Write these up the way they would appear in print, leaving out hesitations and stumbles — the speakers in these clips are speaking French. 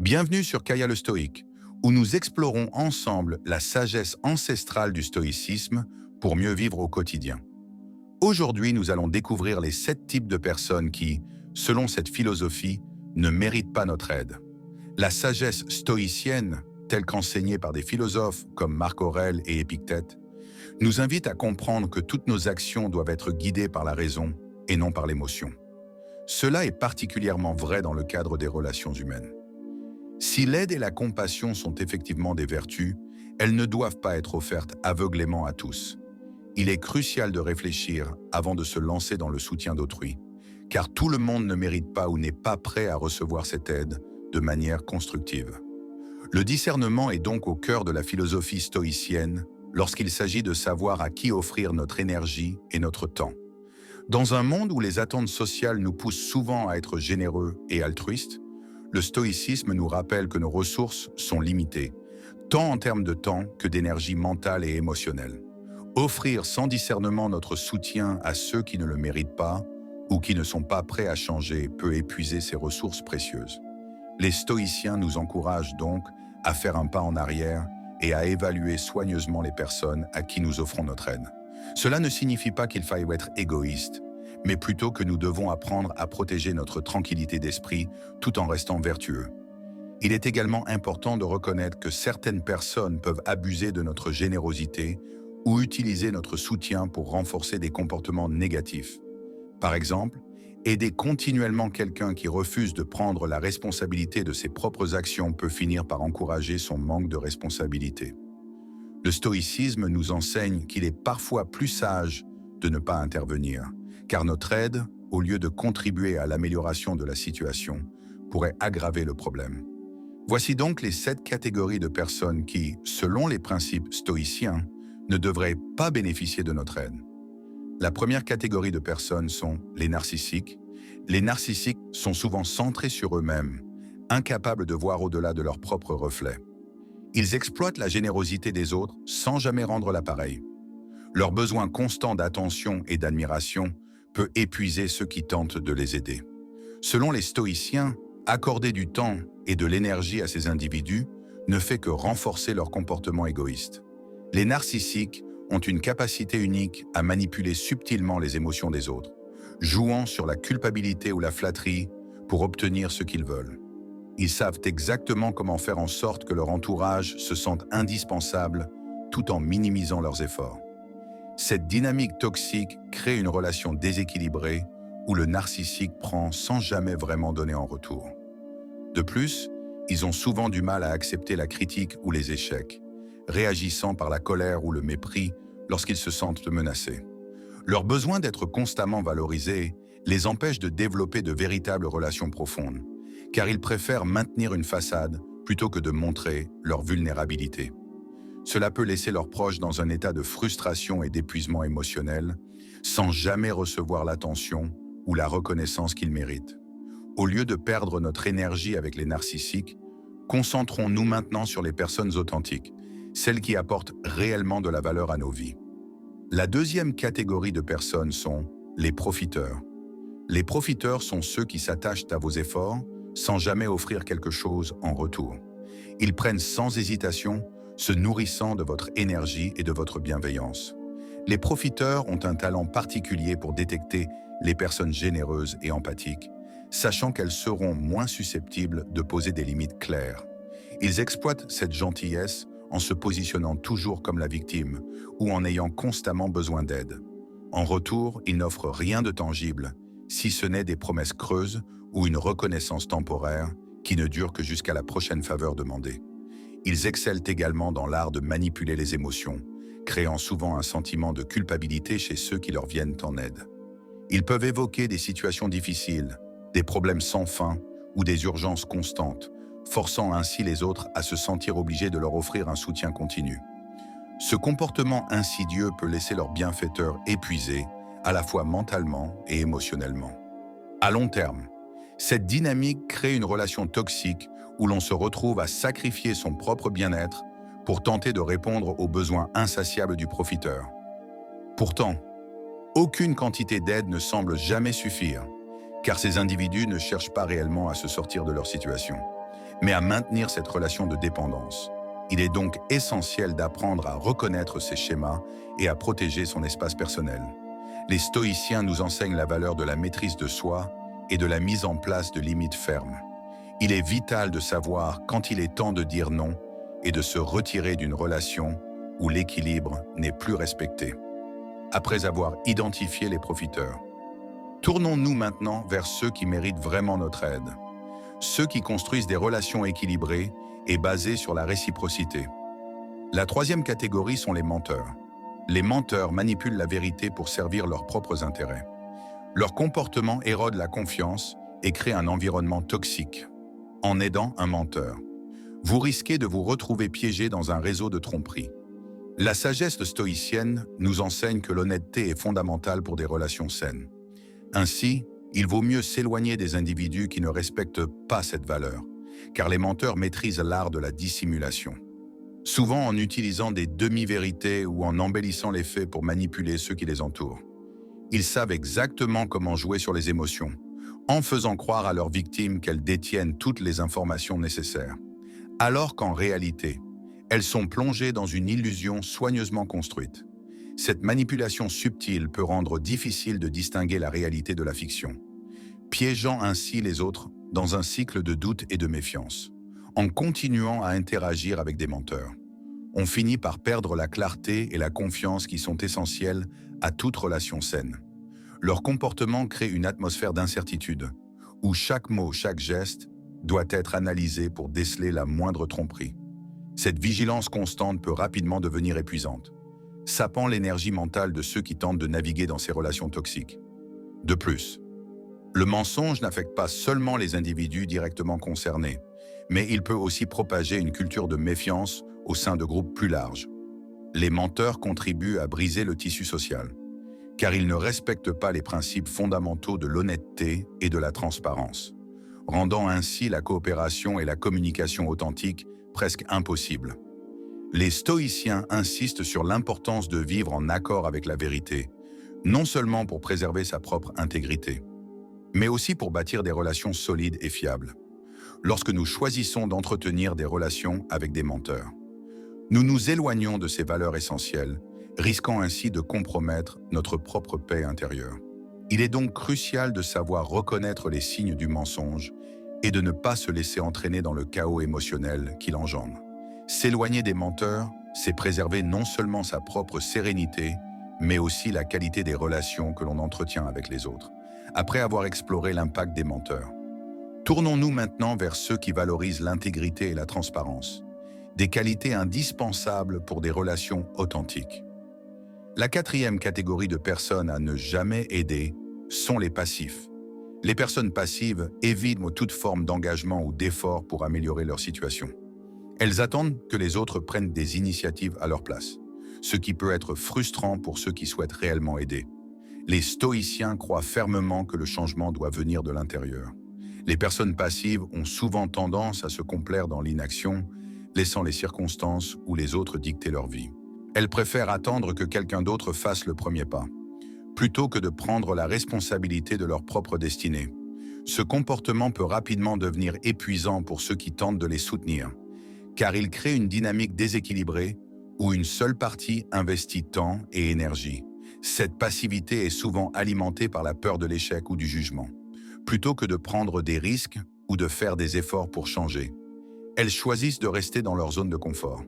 Bienvenue sur Kaya le Stoïque, où nous explorons ensemble la sagesse ancestrale du stoïcisme pour mieux vivre au quotidien. Aujourd'hui, nous allons découvrir les 7 types de personnes qui, selon cette philosophie, ne méritent pas notre aide. La sagesse stoïcienne, telle qu'enseignée par des philosophes comme Marc Aurèle et Épictète, nous invite à comprendre que toutes nos actions doivent être guidées par la raison et non par l'émotion. Cela est particulièrement vrai dans le cadre des relations humaines. Si l'aide et la compassion sont effectivement des vertus, elles ne doivent pas être offertes aveuglément à tous. Il est crucial de réfléchir avant de se lancer dans le soutien d'autrui, car tout le monde ne mérite pas ou n'est pas prêt à recevoir cette aide de manière constructive. Le discernement est donc au cœur de la philosophie stoïcienne lorsqu'il s'agit de savoir à qui offrir notre énergie et notre temps. Dans un monde où les attentes sociales nous poussent souvent à être généreux et altruistes, le stoïcisme nous rappelle que nos ressources sont limitées, tant en termes de temps que d'énergie mentale et émotionnelle. Offrir sans discernement notre soutien à ceux qui ne le méritent pas ou qui ne sont pas prêts à changer peut épuiser ces ressources précieuses. Les stoïciens nous encouragent donc à faire un pas en arrière et à évaluer soigneusement les personnes à qui nous offrons notre aide. Cela ne signifie pas qu'il faille être égoïste, mais plutôt que nous devons apprendre à protéger notre tranquillité d'esprit tout en restant vertueux. Il est également important de reconnaître que certaines personnes peuvent abuser de notre générosité ou utiliser notre soutien pour renforcer des comportements négatifs. Par exemple, aider continuellement quelqu'un qui refuse de prendre la responsabilité de ses propres actions peut finir par encourager son manque de responsabilité. Le stoïcisme nous enseigne qu'il est parfois plus sage de ne pas intervenir, car notre aide, au lieu de contribuer à l'amélioration de la situation, pourrait aggraver le problème. Voici donc les 7 catégories de personnes qui, selon les principes stoïciens, ne devraient pas bénéficier de notre aide. La première catégorie de personnes sont les narcissiques. Les narcissiques sont souvent centrés sur eux-mêmes, incapables de voir au-delà de leurs propres reflets. Ils exploitent la générosité des autres sans jamais rendre l'appareil. Leur besoin constant d'attention et d'admiration peut épuiser ceux qui tentent de les aider. Selon les stoïciens, accorder du temps et de l'énergie à ces individus ne fait que renforcer leur comportement égoïste. Les narcissiques ont une capacité unique à manipuler subtilement les émotions des autres, jouant sur la culpabilité ou la flatterie pour obtenir ce qu'ils veulent. Ils savent exactement comment faire en sorte que leur entourage se sente indispensable tout en minimisant leurs efforts. Cette dynamique toxique crée une relation déséquilibrée où le narcissique prend sans jamais vraiment donner en retour. De plus, ils ont souvent du mal à accepter la critique ou les échecs, réagissant par la colère ou le mépris lorsqu'ils se sentent menacés. Leur besoin d'être constamment valorisés les empêche de développer de véritables relations profondes, car ils préfèrent maintenir une façade plutôt que de montrer leur vulnérabilité. Cela peut laisser leurs proches dans un état de frustration et d'épuisement émotionnel, sans jamais recevoir l'attention ou la reconnaissance qu'ils méritent. Au lieu de perdre notre énergie avec les narcissiques, concentrons-nous maintenant sur les personnes authentiques, celles qui apportent réellement de la valeur à nos vies. La deuxième catégorie de personnes sont les profiteurs. Les profiteurs sont ceux qui s'attachent à vos efforts sans jamais offrir quelque chose en retour. Ils prennent sans hésitation, se nourrissant de votre énergie et de votre bienveillance. Les profiteurs ont un talent particulier pour détecter les personnes généreuses et empathiques, sachant qu'elles seront moins susceptibles de poser des limites claires. Ils exploitent cette gentillesse en se positionnant toujours comme la victime ou en ayant constamment besoin d'aide. En retour, ils n'offrent rien de tangible, si ce n'est des promesses creuses ou une reconnaissance temporaire qui ne dure que jusqu'à la prochaine faveur demandée. Ils excellent également dans l'art de manipuler les émotions, créant souvent un sentiment de culpabilité chez ceux qui leur viennent en aide. Ils peuvent évoquer des situations difficiles, des problèmes sans fin ou des urgences constantes, forçant ainsi les autres à se sentir obligés de leur offrir un soutien continu. Ce comportement insidieux peut laisser leurs bienfaiteurs épuisés, à la fois mentalement et émotionnellement. À long terme, cette dynamique crée une relation toxique où l'on se retrouve à sacrifier son propre bien-être pour tenter de répondre aux besoins insatiables du profiteur. Pourtant, aucune quantité d'aide ne semble jamais suffire, car ces individus ne cherchent pas réellement à se sortir de leur situation. mais à maintenir cette relation de dépendance. Il est donc essentiel d'apprendre à reconnaître ces schémas et à protéger son espace personnel. Les stoïciens nous enseignent la valeur de la maîtrise de soi et de la mise en place de limites fermes. Il est vital de savoir quand il est temps de dire non et de se retirer d'une relation où l'équilibre n'est plus respecté. Après avoir identifié les profiteurs, tournons-nous maintenant vers ceux qui méritent vraiment notre aide. Ceux qui construisent des relations équilibrées et basées sur la réciprocité. La troisième catégorie sont les menteurs. Les menteurs manipulent la vérité pour servir leurs propres intérêts. Leur comportement érode la confiance et crée un environnement toxique. En aidant un menteur, vous risquez de vous retrouver piégé dans un réseau de tromperies. La sagesse stoïcienne nous enseigne que l'honnêteté est fondamentale pour des relations saines. Ainsi, il vaut mieux s'éloigner des individus qui ne respectent pas cette valeur, car les menteurs maîtrisent l'art de la dissimulation. Souvent en utilisant des demi-vérités ou en embellissant les faits pour manipuler ceux qui les entourent. Ils savent exactement comment jouer sur les émotions, en faisant croire à leurs victimes qu'elles détiennent toutes les informations nécessaires, alors qu'en réalité, elles sont plongées dans une illusion soigneusement construite. Cette manipulation subtile peut rendre difficile de distinguer la réalité de la fiction, piégeant ainsi les autres dans un cycle de doute et de méfiance. En continuant à interagir avec des menteurs, on finit par perdre la clarté et la confiance qui sont essentielles à toute relation saine. Leur comportement crée une atmosphère d'incertitude, où chaque mot, chaque geste doit être analysé pour déceler la moindre tromperie. Cette vigilance constante peut rapidement devenir épuisante, sapant l'énergie mentale de ceux qui tentent de naviguer dans ces relations toxiques. De plus, le mensonge n'affecte pas seulement les individus directement concernés, mais il peut aussi propager une culture de méfiance au sein de groupes plus larges. Les menteurs contribuent à briser le tissu social, car ils ne respectent pas les principes fondamentaux de l'honnêteté et de la transparence, rendant ainsi la coopération et la communication authentique presque impossibles. Les stoïciens insistent sur l'importance de vivre en accord avec la vérité, non seulement pour préserver sa propre intégrité, mais aussi pour bâtir des relations solides et fiables. Lorsque nous choisissons d'entretenir des relations avec des menteurs, nous nous éloignons de ces valeurs essentielles, risquant ainsi de compromettre notre propre paix intérieure. Il est donc crucial de savoir reconnaître les signes du mensonge et de ne pas se laisser entraîner dans le chaos émotionnel qu'il engendre. S'éloigner des menteurs, c'est préserver non seulement sa propre sérénité, mais aussi la qualité des relations que l'on entretient avec les autres. Après avoir exploré l'impact des menteurs, tournons-nous maintenant vers ceux qui valorisent l'intégrité et la transparence, des qualités indispensables pour des relations authentiques. La quatrième catégorie de personnes à ne jamais aider sont les passifs. Les personnes passives évitent toute forme d'engagement ou d'effort pour améliorer leur situation. Elles attendent que les autres prennent des initiatives à leur place, ce qui peut être frustrant pour ceux qui souhaitent réellement aider. Les stoïciens croient fermement que le changement doit venir de l'intérieur. Les personnes passives ont souvent tendance à se complaire dans l'inaction, laissant les circonstances ou les autres dicter leur vie. Elles préfèrent attendre que quelqu'un d'autre fasse le premier pas, plutôt que de prendre la responsabilité de leur propre destinée. Ce comportement peut rapidement devenir épuisant pour ceux qui tentent de les soutenir, car il crée une dynamique déséquilibrée où une seule partie investit temps et énergie. Cette passivité est souvent alimentée par la peur de l'échec ou du jugement. Plutôt que de prendre des risques ou de faire des efforts pour changer, elles choisissent de rester dans leur zone de confort,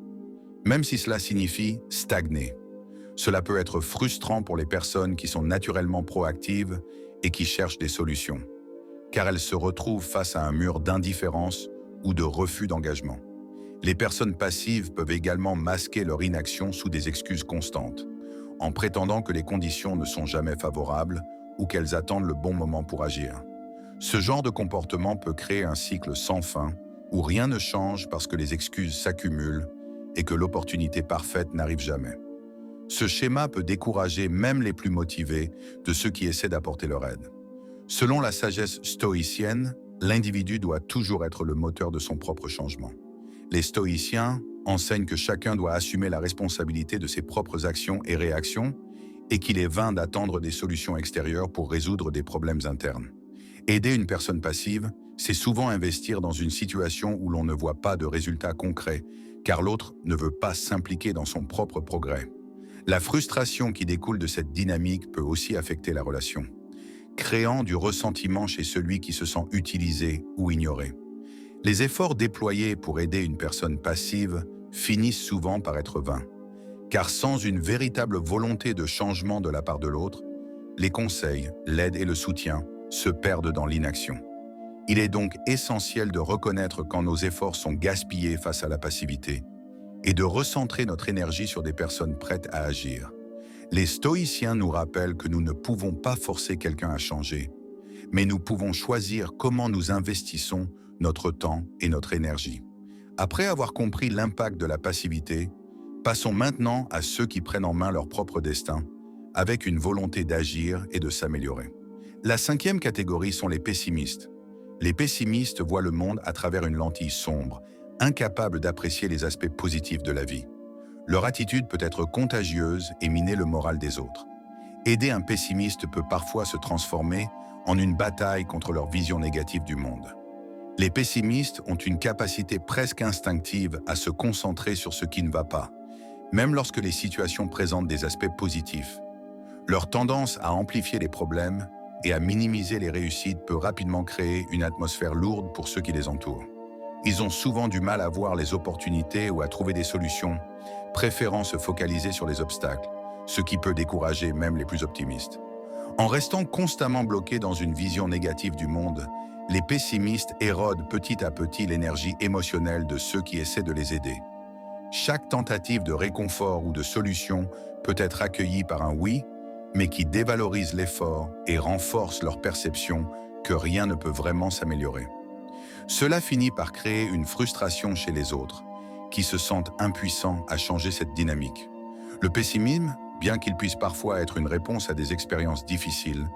même si cela signifie stagner. Cela peut être frustrant pour les personnes qui sont naturellement proactives et qui cherchent des solutions, car elles se retrouvent face à un mur d'indifférence ou de refus d'engagement. Les personnes passives peuvent également masquer leur inaction sous des excuses constantes, en prétendant que les conditions ne sont jamais favorables ou qu'elles attendent le bon moment pour agir. Ce genre de comportement peut créer un cycle sans fin où rien ne change parce que les excuses s'accumulent et que l'opportunité parfaite n'arrive jamais. Ce schéma peut décourager même les plus motivés de ceux qui essaient d'apporter leur aide. Selon la sagesse stoïcienne, l'individu doit toujours être le moteur de son propre changement. Les stoïciens enseignent que chacun doit assumer la responsabilité de ses propres actions et réactions et qu'il est vain d'attendre des solutions extérieures pour résoudre des problèmes internes. Aider une personne passive, c'est souvent investir dans une situation où l'on ne voit pas de résultats concrets, car l'autre ne veut pas s'impliquer dans son propre progrès. La frustration qui découle de cette dynamique peut aussi affecter la relation, créant du ressentiment chez celui qui se sent utilisé ou ignoré. Les efforts déployés pour aider une personne passive finissent souvent par être vains, car sans une véritable volonté de changement de la part de l'autre, les conseils, l'aide et le soutien se perdent dans l'inaction. Il est donc essentiel de reconnaître quand nos efforts sont gaspillés face à la passivité et de recentrer notre énergie sur des personnes prêtes à agir. Les stoïciens nous rappellent que nous ne pouvons pas forcer quelqu'un à changer, mais nous pouvons choisir comment nous investissons notre temps et notre énergie. Après avoir compris l'impact de la passivité, passons maintenant à ceux qui prennent en main leur propre destin, avec une volonté d'agir et de s'améliorer. La cinquième catégorie sont les pessimistes. Les pessimistes voient le monde à travers une lentille sombre, incapables d'apprécier les aspects positifs de la vie. Leur attitude peut être contagieuse et miner le moral des autres. Aider un pessimiste peut parfois se transformer en une bataille contre leur vision négative du monde. Les pessimistes ont une capacité presque instinctive à se concentrer sur ce qui ne va pas, même lorsque les situations présentent des aspects positifs. Leur tendance à amplifier les problèmes et à minimiser les réussites peut rapidement créer une atmosphère lourde pour ceux qui les entourent. Ils ont souvent du mal à voir les opportunités ou à trouver des solutions, préférant se focaliser sur les obstacles, ce qui peut décourager même les plus optimistes. En restant constamment bloqués dans une vision négative du monde, les pessimistes érodent petit à petit l'énergie émotionnelle de ceux qui essaient de les aider. Chaque tentative de réconfort ou de solution peut être accueillie par un oui, mais qui dévalorise l'effort et renforce leur perception que rien ne peut vraiment s'améliorer. Cela finit par créer une frustration chez les autres, qui se sentent impuissants à changer cette dynamique. Le pessimisme, bien qu'il puisse parfois être une réponse à des expériences difficiles,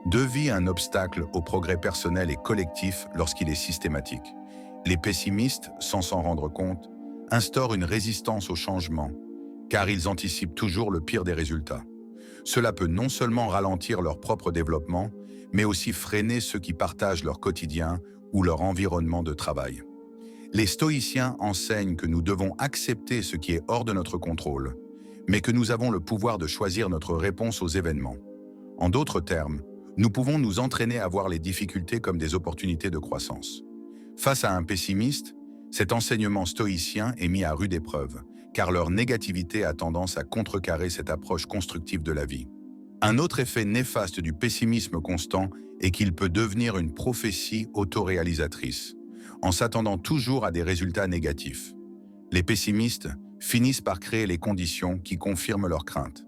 devient un obstacle au progrès personnel et collectif lorsqu'il est systématique. Les pessimistes, sans s'en rendre compte, instaurent une résistance au changement, car ils anticipent toujours le pire des résultats. Cela peut non seulement ralentir leur propre développement, mais aussi freiner ceux qui partagent leur quotidien ou leur environnement de travail. Les stoïciens enseignent que nous devons accepter ce qui est hors de notre contrôle, mais que nous avons le pouvoir de choisir notre réponse aux événements. En d'autres termes, nous pouvons nous entraîner à voir les difficultés comme des opportunités de croissance. Face à un pessimiste, cet enseignement stoïcien est mis à rude épreuve, car leur négativité a tendance à contrecarrer cette approche constructive de la vie. Un autre effet néfaste du pessimisme constant est qu'il peut devenir une prophétie autoréalisatrice, en s'attendant toujours à des résultats négatifs. Les pessimistes finissent par créer les conditions qui confirment leurs craintes.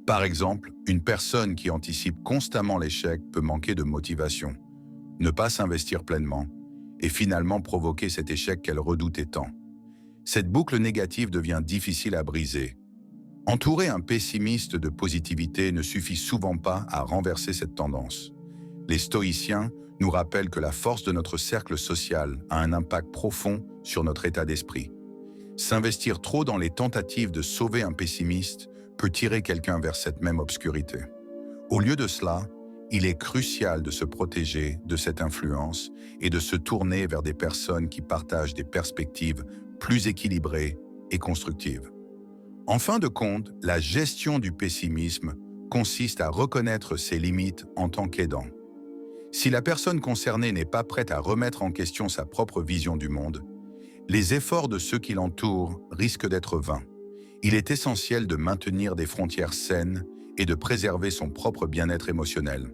Par exemple, une personne qui anticipe constamment l'échec peut manquer de motivation, ne pas s'investir pleinement et finalement provoquer cet échec qu'elle redoutait tant. Cette boucle négative devient difficile à briser. Entourer un pessimiste de positivité ne suffit souvent pas à renverser cette tendance. Les stoïciens nous rappellent que la force de notre cercle social a un impact profond sur notre état d'esprit. S'investir trop dans les tentatives de sauver un pessimiste peut tirer quelqu'un vers cette même obscurité. Au lieu de cela, il est crucial de se protéger de cette influence et de se tourner vers des personnes qui partagent des perspectives plus équilibrées et constructives. En fin de compte, la gestion du pessimisme consiste à reconnaître ses limites en tant qu'aidant. Si la personne concernée n'est pas prête à remettre en question sa propre vision du monde, les efforts de ceux qui l'entourent risquent d'être vains. Il est essentiel de maintenir des frontières saines et de préserver son propre bien-être émotionnel.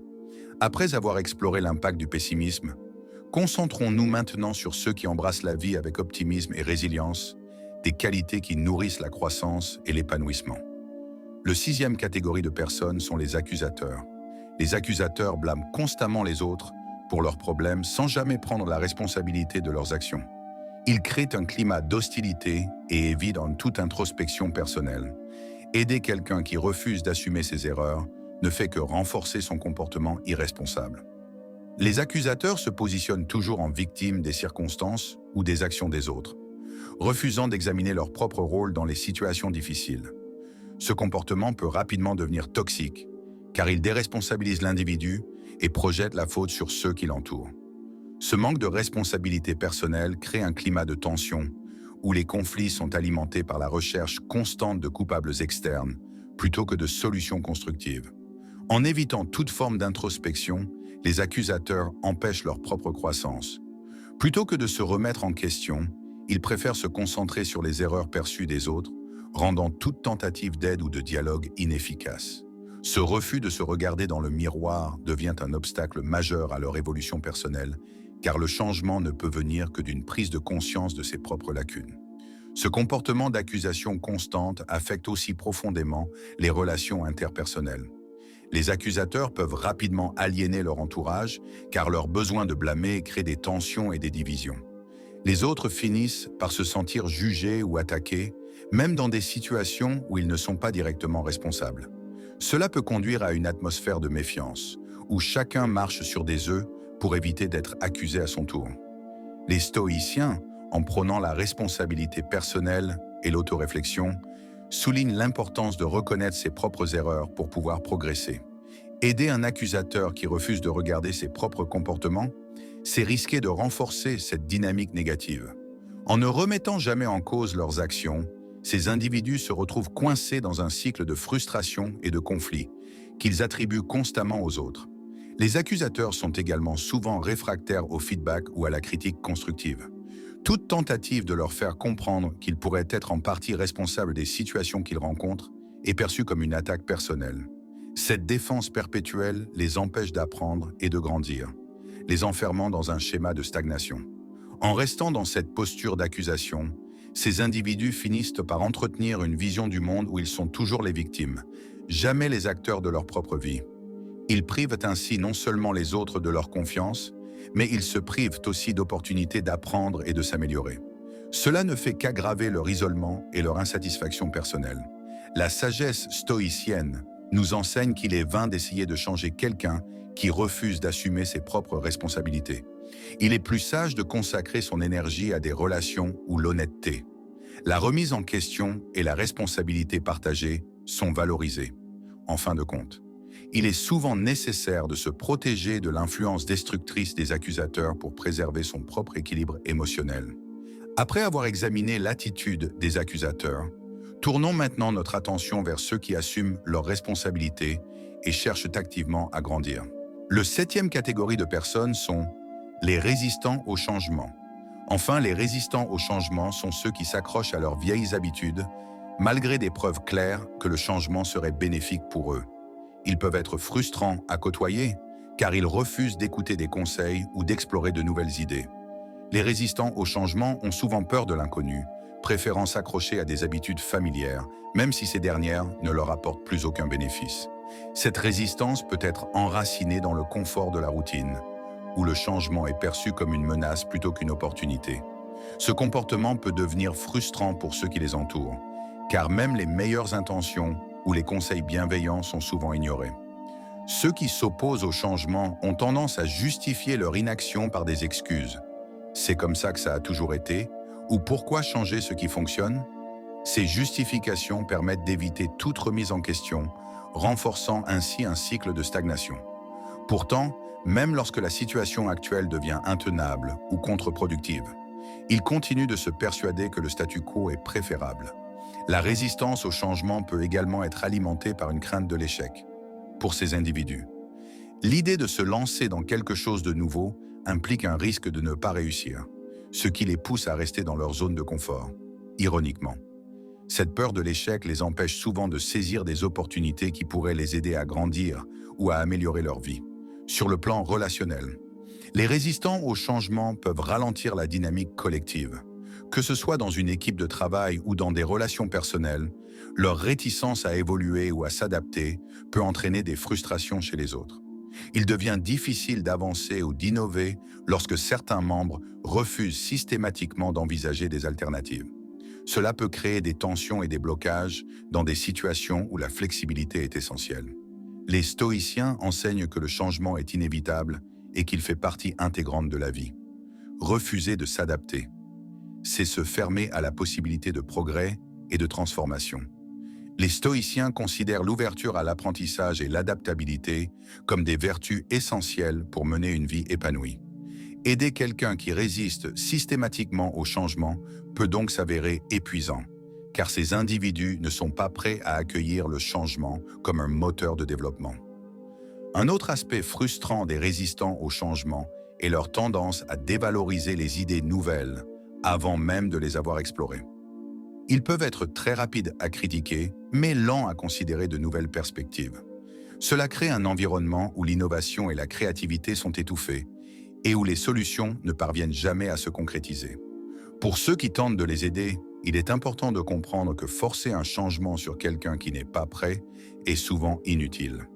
Après avoir exploré l'impact du pessimisme, concentrons-nous maintenant sur ceux qui embrassent la vie avec optimisme et résilience, des qualités qui nourrissent la croissance et l'épanouissement. Le sixième catégorie de personnes sont les accusateurs. Les accusateurs blâment constamment les autres pour leurs problèmes sans jamais prendre la responsabilité de leurs actions. Ils créent un climat d'hostilité et évitent toute introspection personnelle. Aider quelqu'un qui refuse d'assumer ses erreurs ne fait que renforcer son comportement irresponsable. Les accusateurs se positionnent toujours en victime des circonstances ou des actions des autres, refusant d'examiner leur propre rôle dans les situations difficiles. Ce comportement peut rapidement devenir toxique, car il déresponsabilise l'individu et projette la faute sur ceux qui l'entourent. Ce manque de responsabilité personnelle crée un climat de tension où les conflits sont alimentés par la recherche constante de coupables externes plutôt que de solutions constructives. En évitant toute forme d'introspection, les accusateurs empêchent leur propre croissance. Plutôt que de se remettre en question, ils préfèrent se concentrer sur les erreurs perçues des autres, rendant toute tentative d'aide ou de dialogue inefficace. Ce refus de se regarder dans le miroir devient un obstacle majeur à leur évolution personnelle, car le changement ne peut venir que d'une prise de conscience de ses propres lacunes. Ce comportement d'accusation constante affecte aussi profondément les relations interpersonnelles. Les accusateurs peuvent rapidement aliéner leur entourage, car leur besoin de blâmer crée des tensions et des divisions. Les autres finissent par se sentir jugés ou attaqués, même dans des situations où ils ne sont pas directement responsables. Cela peut conduire à une atmosphère de méfiance, où chacun marche sur des œufs pour éviter d'être accusé à son tour. Les stoïciens, en prônant la responsabilité personnelle et l'autoréflexion, soulignent l'importance de reconnaître ses propres erreurs pour pouvoir progresser. Aider un accusateur qui refuse de regarder ses propres comportements, c'est risquer de renforcer cette dynamique négative. En ne remettant jamais en cause leurs actions, ces individus se retrouvent coincés dans un cycle de frustration et de conflit qu'ils attribuent constamment aux autres. Les accusateurs sont également souvent réfractaires au feedback ou à la critique constructive. Toute tentative de leur faire comprendre qu'ils pourraient être en partie responsables des situations qu'ils rencontrent est perçue comme une attaque personnelle. Cette défense perpétuelle les empêche d'apprendre et de grandir, les enfermant dans un schéma de stagnation. En restant dans cette posture d'accusation, ces individus finissent par entretenir une vision du monde où ils sont toujours les victimes, jamais les acteurs de leur propre vie. Ils privent ainsi non seulement les autres de leur confiance, mais ils se privent aussi d'opportunités d'apprendre et de s'améliorer. Cela ne fait qu'aggraver leur isolement et leur insatisfaction personnelle. La sagesse stoïcienne nous enseigne qu'il est vain d'essayer de changer quelqu'un qui refuse d'assumer ses propres responsabilités. Il est plus sage de consacrer son énergie à des relations où l'honnêteté, la remise en question et la responsabilité partagée sont valorisées. En fin de compte, il est souvent nécessaire de se protéger de l'influence destructrice des accusateurs pour préserver son propre équilibre émotionnel. Après avoir examiné l'attitude des accusateurs, tournons maintenant notre attention vers ceux qui assument leurs responsabilités et cherchent activement à grandir. Le 7e catégorie de personnes sont les résistants au changement. Enfin, les résistants au changement sont ceux qui s'accrochent à leurs vieilles habitudes, malgré des preuves claires que le changement serait bénéfique pour eux. Ils peuvent être frustrants à côtoyer, car ils refusent d'écouter des conseils ou d'explorer de nouvelles idées. Les résistants au changement ont souvent peur de l'inconnu, préférant s'accrocher à des habitudes familières, même si ces dernières ne leur apportent plus aucun bénéfice. Cette résistance peut être enracinée dans le confort de la routine, où le changement est perçu comme une menace plutôt qu'une opportunité. Ce comportement peut devenir frustrant pour ceux qui les entourent, car même les meilleures intentions ou les conseils bienveillants sont souvent ignorés. Ceux qui s'opposent au changement ont tendance à justifier leur inaction par des excuses. C'est comme ça que ça a toujours été, ou pourquoi changer ce qui fonctionne? Ces justifications permettent d'éviter toute remise en question, renforçant ainsi un cycle de stagnation. Pourtant, même lorsque la situation actuelle devient intenable ou contre-productive, ils continuent de se persuader que le statu quo est préférable. La résistance au changement peut également être alimentée par une crainte de l'échec. Pour ces individus, l'idée de se lancer dans quelque chose de nouveau implique un risque de ne pas réussir, ce qui les pousse à rester dans leur zone de confort. Ironiquement, cette peur de l'échec les empêche souvent de saisir des opportunités qui pourraient les aider à grandir ou à améliorer leur vie. Sur le plan relationnel, les résistants au changement peuvent ralentir la dynamique collective. Que ce soit dans une équipe de travail ou dans des relations personnelles, leur réticence à évoluer ou à s'adapter peut entraîner des frustrations chez les autres. Il devient difficile d'avancer ou d'innover lorsque certains membres refusent systématiquement d'envisager des alternatives. Cela peut créer des tensions et des blocages dans des situations où la flexibilité est essentielle. Les stoïciens enseignent que le changement est inévitable et qu'il fait partie intégrante de la vie. Refuser de s'adapter, c'est se fermer à la possibilité de progrès et de transformation. Les stoïciens considèrent l'ouverture à l'apprentissage et l'adaptabilité comme des vertus essentielles pour mener une vie épanouie. Aider quelqu'un qui résiste systématiquement au changement peut donc s'avérer épuisant, car ces individus ne sont pas prêts à accueillir le changement comme un moteur de développement. Un autre aspect frustrant des résistants au changement est leur tendance à dévaloriser les idées nouvelles avant même de les avoir explorées. Ils peuvent être très rapides à critiquer, mais lents à considérer de nouvelles perspectives. Cela crée un environnement où l'innovation et la créativité sont étouffées et où les solutions ne parviennent jamais à se concrétiser. Pour ceux qui tentent de les aider, il est important de comprendre que forcer un changement sur quelqu'un qui n'est pas prêt est souvent inutile.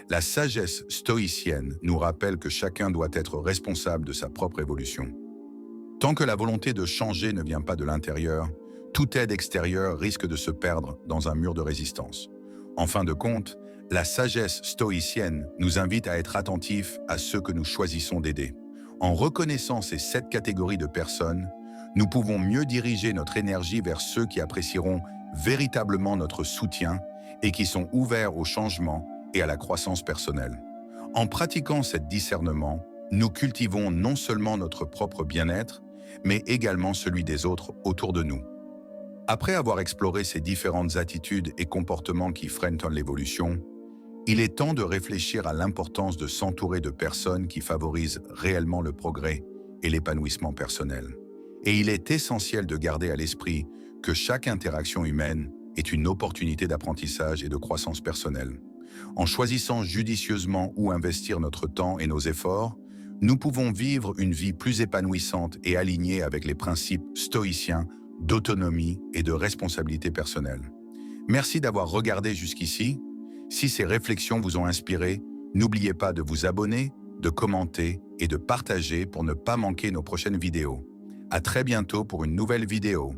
La sagesse stoïcienne nous rappelle que chacun doit être responsable de sa propre évolution. Tant que la volonté de changer ne vient pas de l'intérieur, toute aide extérieure risque de se perdre dans un mur de résistance. En fin de compte, la sagesse stoïcienne nous invite à être attentifs à ceux que nous choisissons d'aider. En reconnaissant ces 7 catégories de personnes, nous pouvons mieux diriger notre énergie vers ceux qui apprécieront véritablement notre soutien et qui sont ouverts au changement et à la croissance personnelle. En pratiquant ce discernement, nous cultivons non seulement notre propre bien-être, mais également celui des autres autour de nous. Après avoir exploré ces différentes attitudes et comportements qui freinent l'évolution, il est temps de réfléchir à l'importance de s'entourer de personnes qui favorisent réellement le progrès et l'épanouissement personnel. Et il est essentiel de garder à l'esprit que chaque interaction humaine est une opportunité d'apprentissage et de croissance personnelle. En choisissant judicieusement où investir notre temps et nos efforts, nous pouvons vivre une vie plus épanouissante et alignée avec les principes stoïciens d'autonomie et de responsabilité personnelle. Merci d'avoir regardé jusqu'ici. Si ces réflexions vous ont inspiré, n'oubliez pas de vous abonner, de commenter et de partager pour ne pas manquer nos prochaines vidéos. À très bientôt pour une nouvelle vidéo.